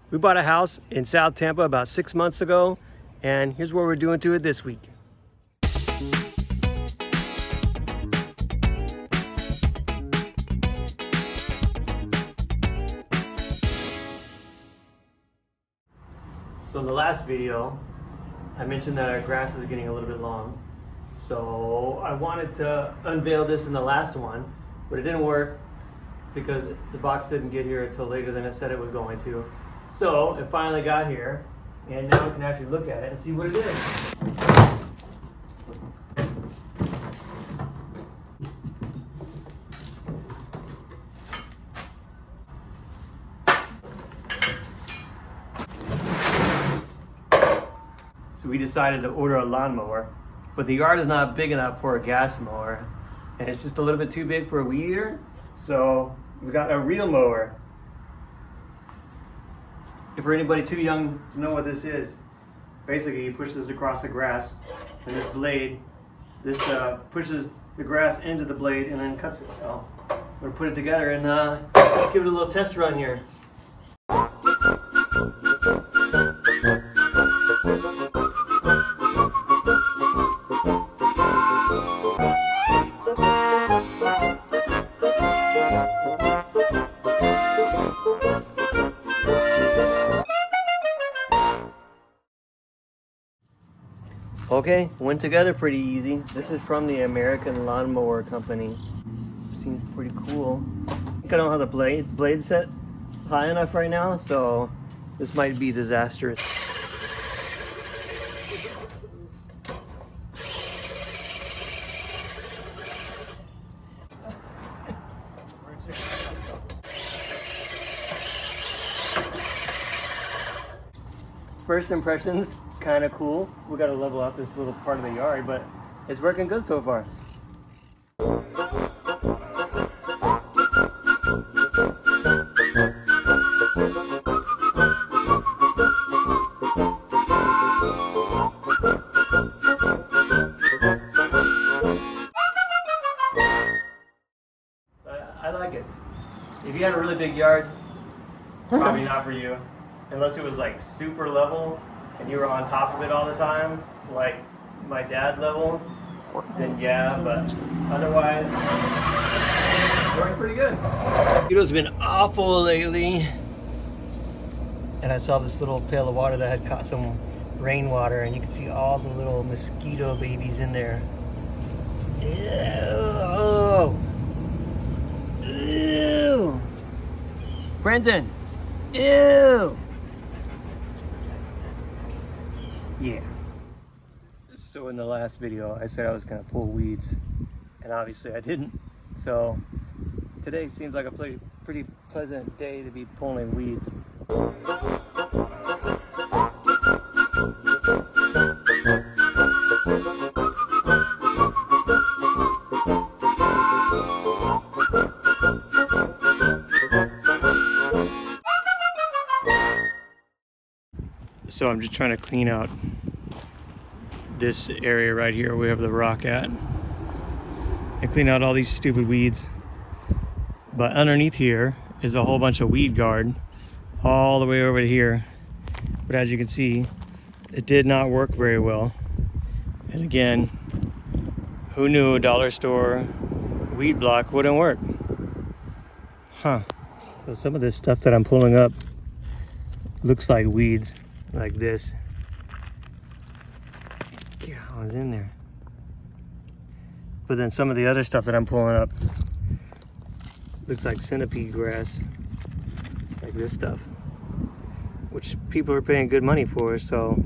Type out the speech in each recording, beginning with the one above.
We bought a house in South Tampa about 6 months ago, and here's what we're doing to it this week. So in the last video, I mentioned that our grass is getting a little bit long. So I wanted to unveil this in the last one, but it didn't work because the box didn't get here until later than it said it was going to. So it finally got here, and now we can actually look at it and see what it is. So we decided to order a lawnmower, but the yard is not big enough for a gas mower, and it's just a little bit too big for a weed eater. So we got a reel mower. If for anybody too young to know what this is, basically you push this across the grass, and this blade, this pushes the grass into the blade and then cuts it. So we're gonna put it together and give it a little test run here. Okay, went together pretty easy. This is from the American Lawnmower Company. Seems pretty cool. I think I don't have the blade set high enough right now, so this might be disastrous. First impressions, kind of cool. We got to level out this little part of the yard, but it's working good so far. I like it. If you had a really big yard, probably not for you. Unless it was like super level and you were on top of it all the time, like my dad's level, then yeah, but otherwise, it works pretty good. Mosquitoes have been awful lately. And I saw this little pail of water that had caught some rainwater, and you can see all the little mosquito babies in there. Ew. Ew. Brenton. Ew. Yeah. So in the last video, I said I was gonna pull weeds, and obviously I didn't. So today seems like a pretty pleasant day to be pulling weeds. So I'm just trying to clean out this area right here where we have the rock at, and clean out all these stupid weeds. But underneath here is a whole bunch of weed guard all the way over to here. But as you can see, it did not work very well. And again, who knew a dollar store weed block wouldn't work? Huh. So some of this stuff that I'm pulling up looks like weeds, like this. I was in there. But then some of the other stuff that I'm pulling up looks like centipede grass, like this stuff, which people are paying good money for. So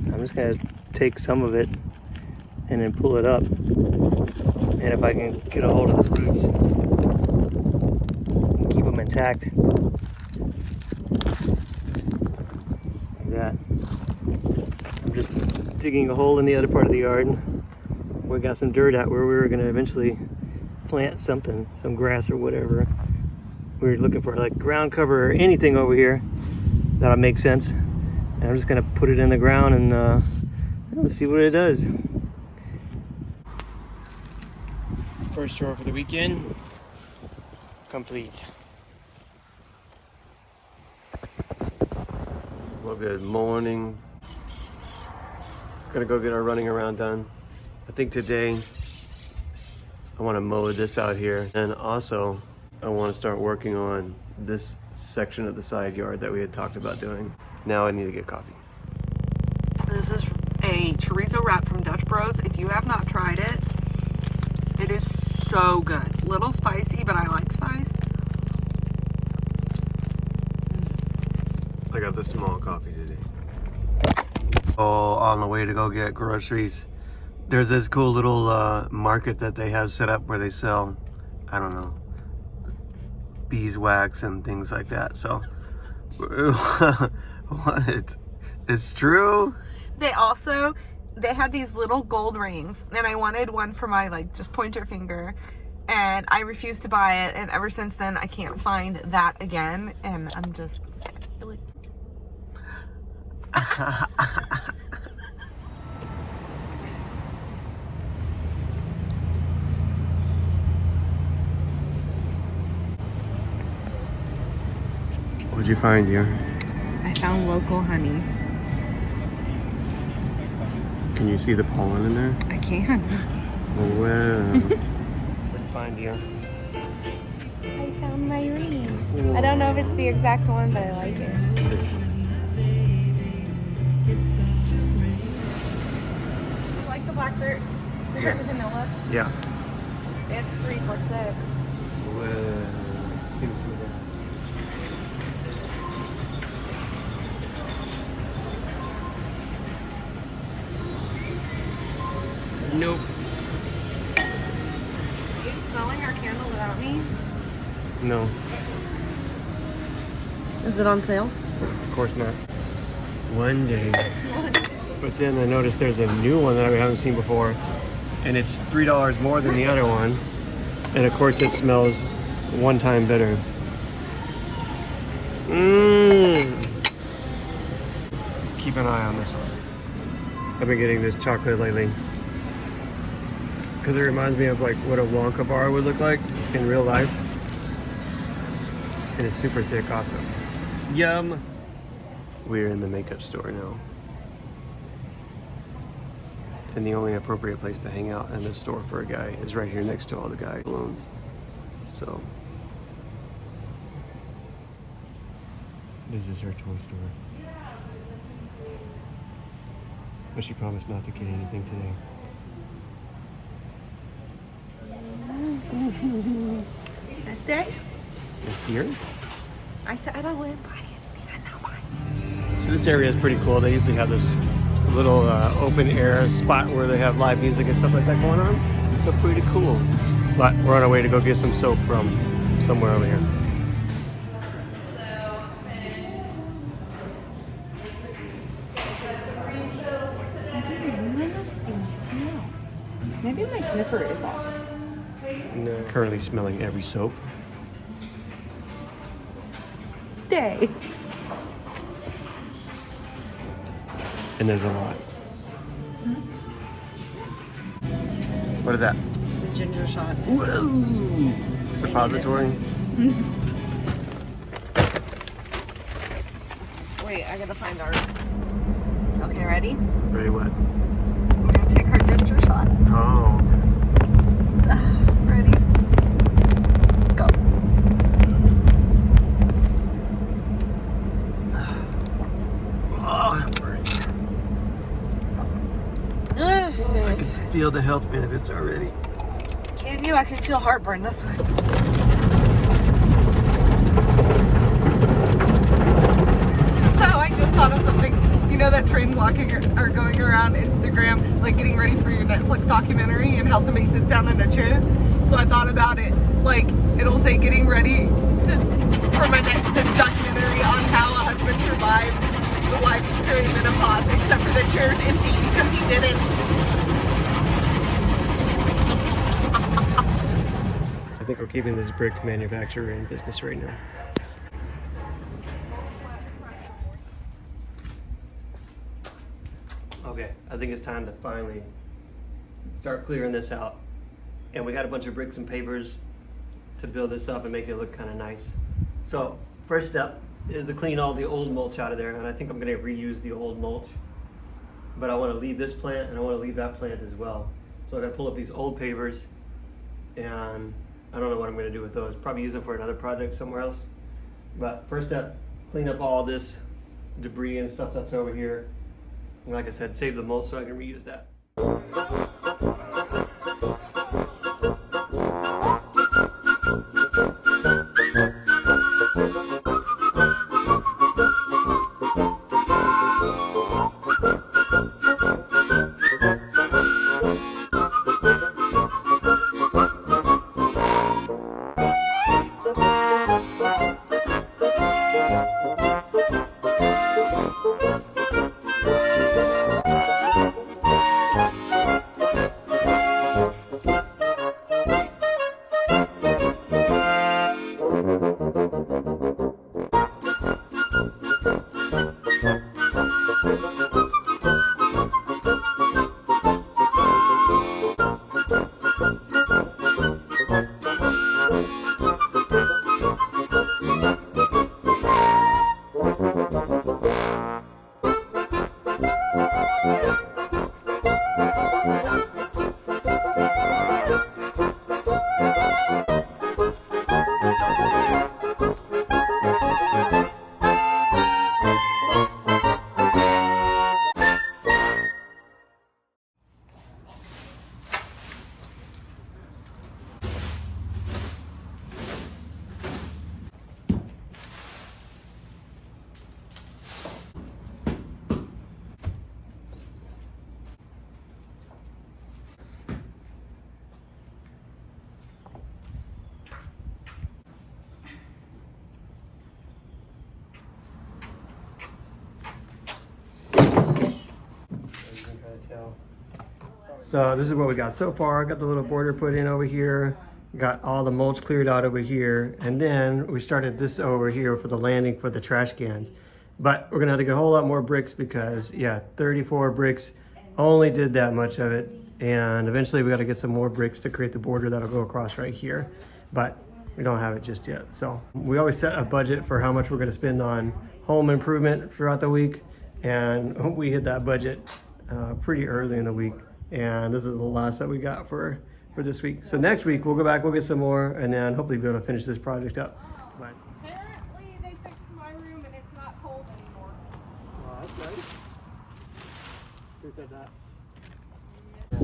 I'm just gonna take some of it and then pull it up, and if I can get a hold of the roots and keep them intact like that. I'm just digging a hole in the other part of the yard. We got some dirt out where we were gonna eventually plant something, some grass or whatever. We were looking for like ground cover or anything over here that'll make sense. And I'm just gonna put it in the ground and see what it does. First chore for the weekend complete. Well, good morning. Gonna go get our running around done. I think today I want to mow this out here, and also I want to start working on this section of the side yard that we had talked about doing. Now I need to get coffee. This is a chorizo wrap from Dutch Bros. If you have not tried it, it is so good. Little spicy, but I like spice. I got the small coffee today. Oh, on the way to go get groceries. There's this cool little market that they have set up where they sell, I don't know, beeswax and things like that. So, what? It's true? They had these little gold rings, and I wanted one for my, like, just pointer finger, and I refused to buy it, and ever since then I can't find that again, and I'm just like... What'd you find here? I found local honey. Can you see the pollen in there? I can. Wow. What'd you find here? I found my ring. I don't know if it's the exact one, but I like it. You like the blackberry vanilla? Yeah. It's 3 for $6. Wow. Give me some of that. Nope. Are you smelling our candle without me? No, Is it on sale? of course not. One day. But then I noticed there's a new one that we haven't seen before, and it's $3 more than the other one. And of course it smells 1 time better. Keep an eye on this one. I've been getting this chocolate lately, because it reminds me of like what a Wonka bar would look like in real life. And it's super thick also. Yum! We're in the makeup store now. And the only appropriate place to hang out in this store for a guy is right here next to all the guy balloons. So, this is her toy store. But she promised not to get anything today. Nice day. This deer? I said I don't want to buy anything. I'm not buying. So this area is pretty cool. They usually have this little open air spot where they have live music and stuff like that going on. So pretty cool. But we're on our way to go get some soap from somewhere over here. Maybe my sniffer is off. No. Currently smelling every soap. Day. And there's a lot. What is that? It's a ginger shot. Whoa! Suppository? Wait, I gotta find our... Okay, ready? Ready what? We're gonna take our ginger shot. Oh. Ready? Go. Oh, that burns. I can feel the health benefits already. Can you? I can feel heartburn. That's why. So I just thought of something. You know that trend walking or going around Instagram, like getting ready for your Netflix documentary, and how somebody sits down in a chair. So I thought about it. Like it'll say getting ready for my Netflix documentary on how a husband survived the wife's perimenopause, except for the chair's empty because he didn't. I think we're keeping this brick manufacturer in business right now. Okay, I think it's time to finally start clearing this out. And we got a bunch of bricks and papers to build this up and make it look kind of nice. So, first step, is to clean all the old mulch out of there, and I think I'm gonna reuse the old mulch. But I wanna leave this plant and I wanna leave that plant as well. So I'm gonna pull up these old pavers, and I don't know what I'm gonna do with those. Probably use them for another project somewhere else. But first step, clean up all this debris and stuff that's over here. And like I said, save the mulch so I can reuse that. So this is what we got so far. Got the little border put in over here. Got all the mulch cleared out over here. And then we started this over here for the landing for the trash cans. But we're gonna have to get a whole lot more bricks because, yeah, 34 bricks only did that much of it. And eventually we gotta get some more bricks to create the border that'll go across right here. But we don't have it just yet. So we always set a budget for how much we're gonna spend on home improvement throughout the week. And we hit that budget pretty early in the week. And this is the last that we got for this week. So next week we'll go back, we'll get some more, and then hopefully be able to finish this project up. But Apparently they fixed my room and it's not cold anymore. oh, that's nice. Who said that?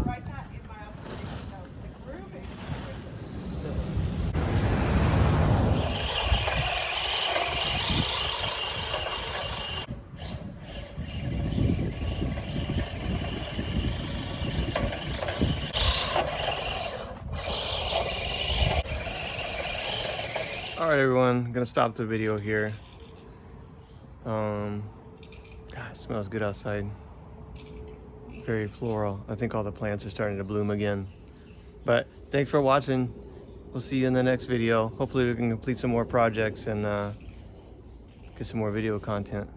Write that in my observation notes. The room is All right, everyone, I'm gonna stop the video here. God, it smells good outside. Very floral. I think all the plants are starting to bloom again. But thanks for watching. We'll see you in the next video. Hopefully we can complete some more projects and get some more video content.